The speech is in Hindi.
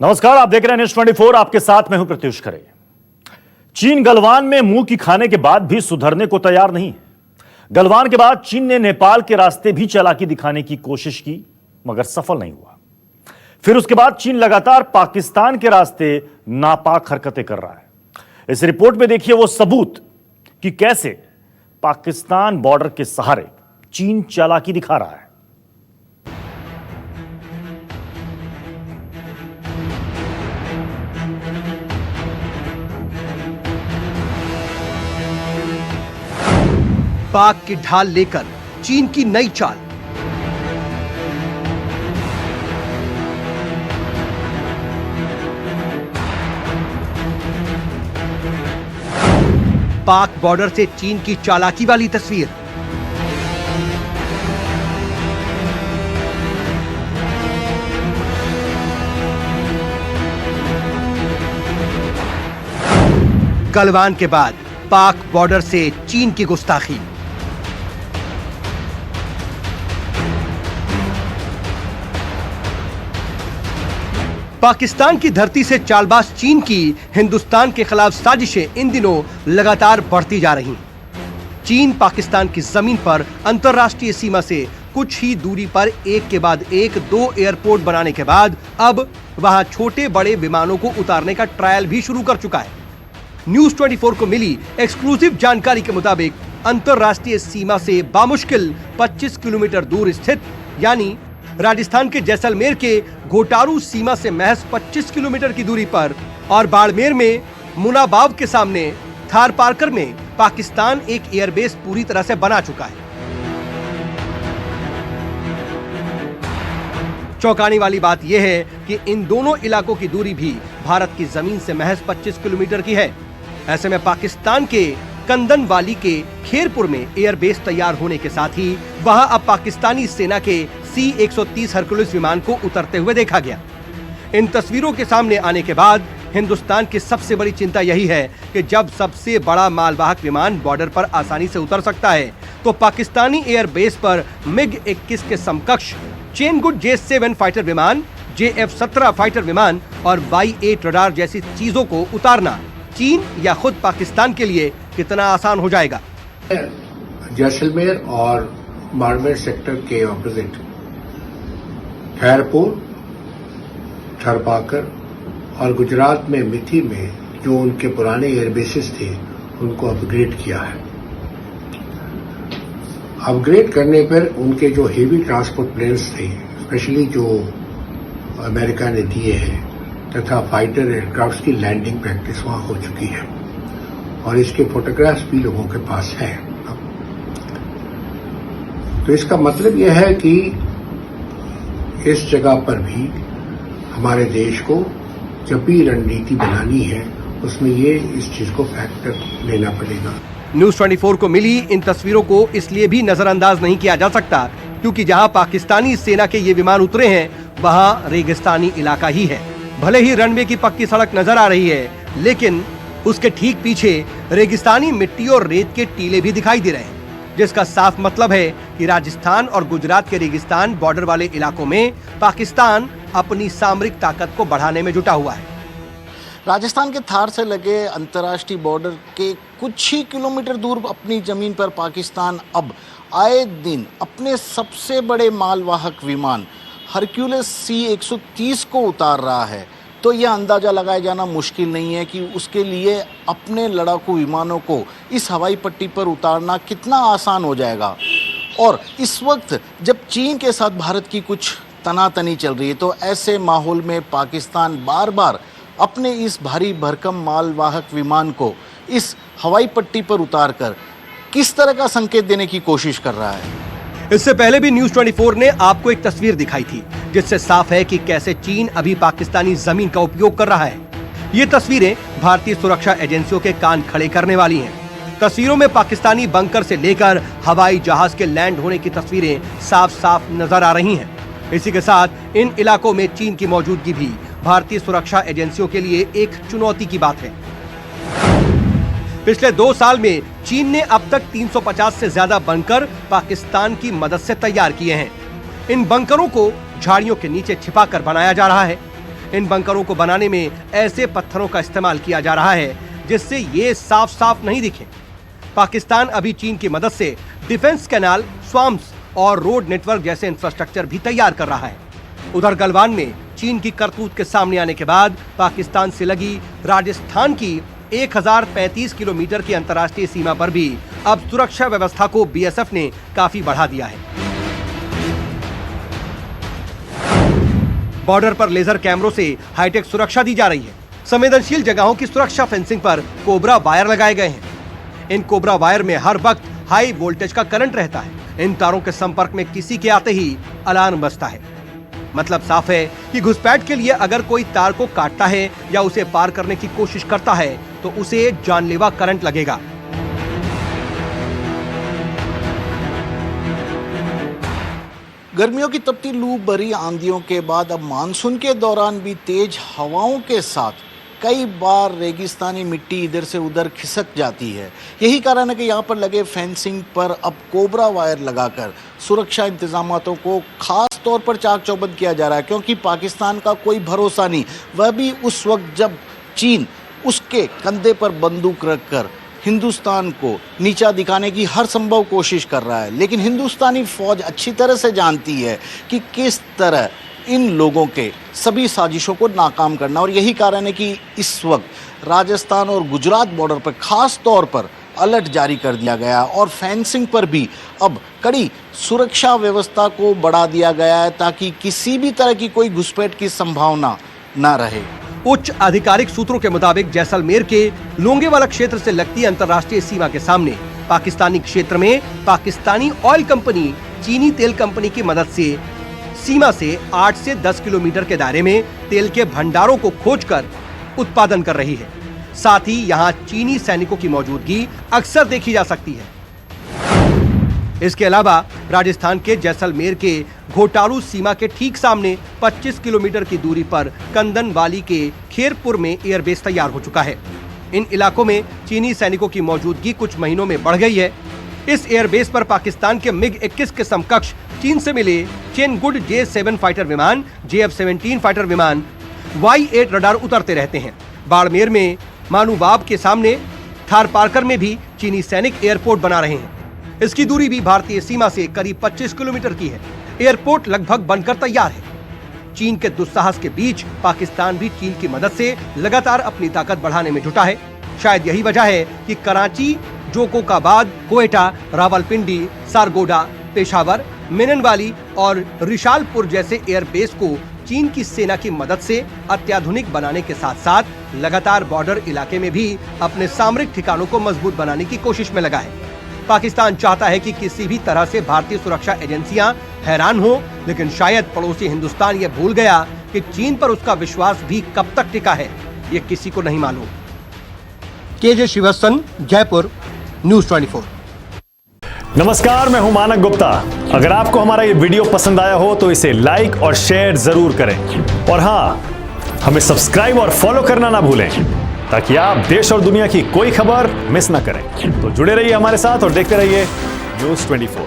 नमस्कार, आप देख रहे हैं न्यूज 24। आपके साथ मैं हूं प्रत्युष खरे। चीन गलवान में मुंह की खाने के बाद भी सुधरने को तैयार नहीं है। गलवान के बाद चीन ने नेपाल के रास्ते भी चालाकी दिखाने की कोशिश की, मगर सफल नहीं हुआ। फिर उसके बाद चीन लगातार पाकिस्तान के रास्ते नापाक हरकतें कर रहा है। इस रिपोर्ट में देखिए वो सबूत कि कैसे पाकिस्तान बॉर्डर के सहारे चीन चालाकी दिखा रहा है। पाक की ढाल लेकर चीन की नई चाल। पाक बॉर्डर से चीन की चालाकी वाली तस्वीर। गलवान के बाद पाक बॉर्डर से चीन की गुस्ताखी। पाकिस्तान की धरती से चालबाज चीन की हिंदुस्तान के खिलाफ साजिशें इन दिनों लगातार बढ़ती जा रही हैं। चीन पाकिस्तान की जमीन पर अंतर्राष्ट्रीय सीमा से कुछ ही दूरी पर एक के बाद एक 2 एयरपोर्ट बनाने के बाद अब वहां छोटे बड़े विमानों को उतारने का ट्रायल भी शुरू कर चुका है। न्यूज 24 को मिली एक्सक्लूसिव जानकारी के मुताबिक अंतर्राष्ट्रीय सीमा से बामुश्किल 25 किलोमीटर दूर स्थित यानी राजस्थान के जैसलमेर के घोटारू सीमा से महज 25 किलोमीटर की दूरी पर और बाड़मेर में मुनाबाव के सामने थार पार्कर में पाकिस्तान एक एयरबेस पूरी तरह से बना चुका है। चौंकाने वाली बात यह है कि इन दोनों इलाकों की दूरी भी भारत की जमीन से महज 25 किलोमीटर की है। ऐसे में पाकिस्तान के कंदनवाली के खेरपुर में एयरबेस तैयार होने के साथ ही वहां अब पाकिस्तानी सेना के C-130 हरकुलिस विमान को उतरते हुए देखा गया। इन तस्वीरों के सामने आने के बाद हिंदुस्तान की सबसे बड़ी चिंता यही है कि जब सबसे बड़ा मालवाहक विमान बॉर्डर पर आसानी से उतर सकता है तो पाकिस्तानी एयरबेस पर MiG-21 के समकक्ष चेनगुड J-7 फाइटर विमान, JF-17 फाइटर विमान और Y-8 रडार जैसी चीजों को उतारना चीन या खुद पाकिस्तान के लिए कितना आसान हो जाएगा। जैसलमेर और बाड़मेर सेक्टर के ऑपोजिट खैरपुर, थरपाकर और गुजरात में मिथी में जो उनके पुराने एयरबेसेस थे उनको अपग्रेड किया है। अपग्रेड करने पर उनके जो हेवी ट्रांसपोर्ट प्लेन्स थे, स्पेशली जो अमेरिका ने दिए हैं, तथा फाइटर एयरक्राफ्ट की लैंडिंग प्रैक्टिस वहां हो चुकी है और इसके फोटोग्राफ्स भी लोगों के पास है। तो इसका मतलब यह है कि इस जगह पर भी हमारे देश को जब भी रणनीति बनानी है उसमें ये इस चीज को फैक्टर लेना पड़ेगा। न्यूज 24 को मिली इन तस्वीरों को इसलिए भी नजरअंदाज नहीं किया जा सकता क्योंकि जहां पाकिस्तानी सेना के ये विमान उतरे हैं वहां रेगिस्तानी इलाका ही है। भले ही रनवे की पक्की सड़क नजर आ रही है लेकिन उसके ठीक पीछे रेगिस्तानी मिट्टी और रेत के टीले भी दिखाई दे रहे हैं, जिसका साफ मतलब है कि राजस्थान और गुजरात के रेगिस्तान बॉर्डर वाले इलाकों में पाकिस्तान अपनी सामरिक ताकत को बढ़ाने में जुटा हुआ है। राजस्थान के थार से लगे अंतर्राष्ट्रीय बॉर्डर के कुछ ही किलोमीटर दूर अपनी जमीन पर पाकिस्तान अब आए दिन अपने सबसे बड़े मालवाहक विमान हरक्यूलिस C-130 को उतार रहा है। तो यह अंदाज़ा लगाया जाना मुश्किल नहीं है कि उसके लिए अपने लड़ाकू विमानों को इस हवाई पट्टी पर उतारना कितना आसान हो जाएगा। और इस वक्त जब चीन के साथ भारत की कुछ तनातनी चल रही है तो ऐसे माहौल में पाकिस्तान बार बार अपने इस भारी भरकम मालवाहक विमान को इस हवाई पट्टी पर उतारकर किस तरह का संकेत देने की कोशिश कर रहा है। इससे पहले भी न्यूज 24 ने आपको एक तस्वीर दिखाई थी जिससे साफ है कि कैसे चीन अभी पाकिस्तानी जमीन का उपयोग कर रहा है। ये तस्वीरें भारतीय सुरक्षा एजेंसियों के कान खड़े करने वाली हैं। तस्वीरों में पाकिस्तानी बंकर से लेकर हवाई जहाज के लैंड होने की तस्वीरें साफ साफ नजर आ रही हैं। इसी के साथ इन इलाकों में चीन की मौजूदगी भी भारतीय सुरक्षा एजेंसियों के लिए एक चुनौती की बात है। पिछले 2 साल में चीन ने अब तक 350 से ज्यादा बंकर पाकिस्तान की मदद से तैयार किए हैं। इन बंकरों को झाड़ियों के नीचे छिपाकर बनाया जा रहा है। इन बंकरों को बनाने में ऐसे पत्थरों का इस्तेमाल किया जा रहा है जिससे ये साफ साफ नहीं दिखे। पाकिस्तान अभी चीन की मदद से डिफेंस कैनाल, स्वाम्प्स और रोड नेटवर्क जैसे इंफ्रास्ट्रक्चर भी तैयार कर रहा है। उधर गलवान में चीन की करतूत के सामने आने के बाद पाकिस्तान से लगी राजस्थान की 1035 किलोमीटर की अंतर्राष्ट्रीय सीमा पर भी अब सुरक्षा व्यवस्था को बीएसएफ ने काफी बढ़ा दिया है। बॉर्डर पर लेजर कैमरों से हाईटेक सुरक्षा दी जा रही है। संवेदनशील जगहों की सुरक्षा फेंसिंग पर कोबरा वायर लगाए गए हैं। इन कोबरा वायर में हर वक्त हाई वोल्टेज का करंट रहता है। इन तारों के संपर्क में किसी के आते ही अलार्म बजता है। मतलब साफ है कि घुसपैठ के लिए अगर कोई तार को काटता है या उसे पार करने की कोशिश करता है तो उसे जानलेवा करंट लगेगा। गर्मियों की तपती लू भरी आंधियों के बाद अब मानसून के दौरान भी तेज हवाओं के साथ कई बार रेगिस्तानी मिट्टी इधर से उधर खिसक जाती है। यही कारण है कि यहाँ पर लगे फेंसिंग पर अब कोबरा वायर लगाकर सुरक्षा इंतजामातों को खास तौर पर चाक चौबंद किया जा रहा है, क्योंकि पाकिस्तान का कोई भरोसा नहीं। वह भी उस वक्त जब चीन उसके कंधे पर बंदूक रखकर हिंदुस्तान को नीचा दिखाने की हर संभव कोशिश कर रहा है। लेकिन हिंदुस्तानी फौज अच्छी तरह से जानती है कि किस तरह इन लोगों के सभी साजिशों को नाकाम करना, और यही कारण है कि इस वक्त राजस्थान और गुजरात बॉर्डर पर खास तौर पर अलर्ट जारी कर दिया गया और फेंसिंग पर भी अब कड़ी सुरक्षा व्यवस्था को बढ़ा दिया गया है ताकि किसी भी तरह की कोई घुसपैठ की संभावना ना रहे। उच्च आधिकारिक सूत्रों के मुताबिक जैसलमेर के लोंगेवाला क्षेत्र से लगती अंतर्राष्ट्रीय सीमा के सामने पाकिस्तानी क्षेत्र में पाकिस्तानी ऑयल कंपनी चीनी तेल कंपनी की मदद से सीमा से 8 से 10 किलोमीटर के दायरे में तेल के भंडारों को खोजकर उत्पादन कर रही है। साथ ही यहाँ चीनी सैनिकों की मौजूदगी अक्सर देखी जा सकती है। इसके अलावा राजस्थान के जैसलमेर के घोटारू सीमा के ठीक सामने 25 किलोमीटर की दूरी पर कंदनवाली के खेरपुर में एयरबेस तैयार हो चुका है। इन इलाकों में चीनी सैनिकों की मौजूदगी कुछ महीनों में बढ़ गई है। इस एयरबेस पर पाकिस्तान के MiG-21 के समकक्ष चीन से मिले चेनगुड J-7 फाइटर विमान, JF-17 फाइटर विमान, Y-8 रडार उतरते रहते हैं। बाड़मेर में मानुबाब के सामने थार पार्कर में भी चीनी सैनिक एयरपोर्ट बना रहे हैं। इसकी दूरी भी भारतीय सीमा से करीब 25 किलोमीटर की है। एयरपोर्ट लगभग बनकर तैयार है। चीन के दुस्साहस के बीच पाकिस्तान भी चीन की मदद से लगातार अपनी ताकत बढ़ाने में जुटा है। शायद यही वजह है कि कराची, जोकोकाबाद, कोयटा, रावलपिंडी, सारगोडा, पेशावर, मेननवाली और रिशालपुर जैसे एयरबेस को चीन की सेना की मदद से अत्याधुनिक बनाने के साथ साथ लगातार बॉर्डर इलाके में भी अपने सामरिक ठिकानों को मजबूत बनाने की कोशिश में लगा है। पाकिस्तान चाहता है कि किसी भी तरह से भारतीय सुरक्षा एजेंसियां हैरान हो, लेकिन शायद पड़ोसी हिंदुस्तान ये भूल गया कि चीन पर उसका विश्वास भी कब तक टिका है, ये किसी को नहीं मालूम। KJ Srivastava, Jaipur, news 24। नमस्कार, मैं हूं मानक गुप्ता। अगर आपको हमारा ये वीडियो पसंद आया हो तो इसे लाइक और शेयर जरूर करें, और हाँ, हमें सब्सक्राइब और फॉलो करना ना भूलें ताकि आप देश और दुनिया की कोई खबर मिस ना करें। तो जुड़े रहिए हमारे साथ और देखते रहिए न्यूज़ 24।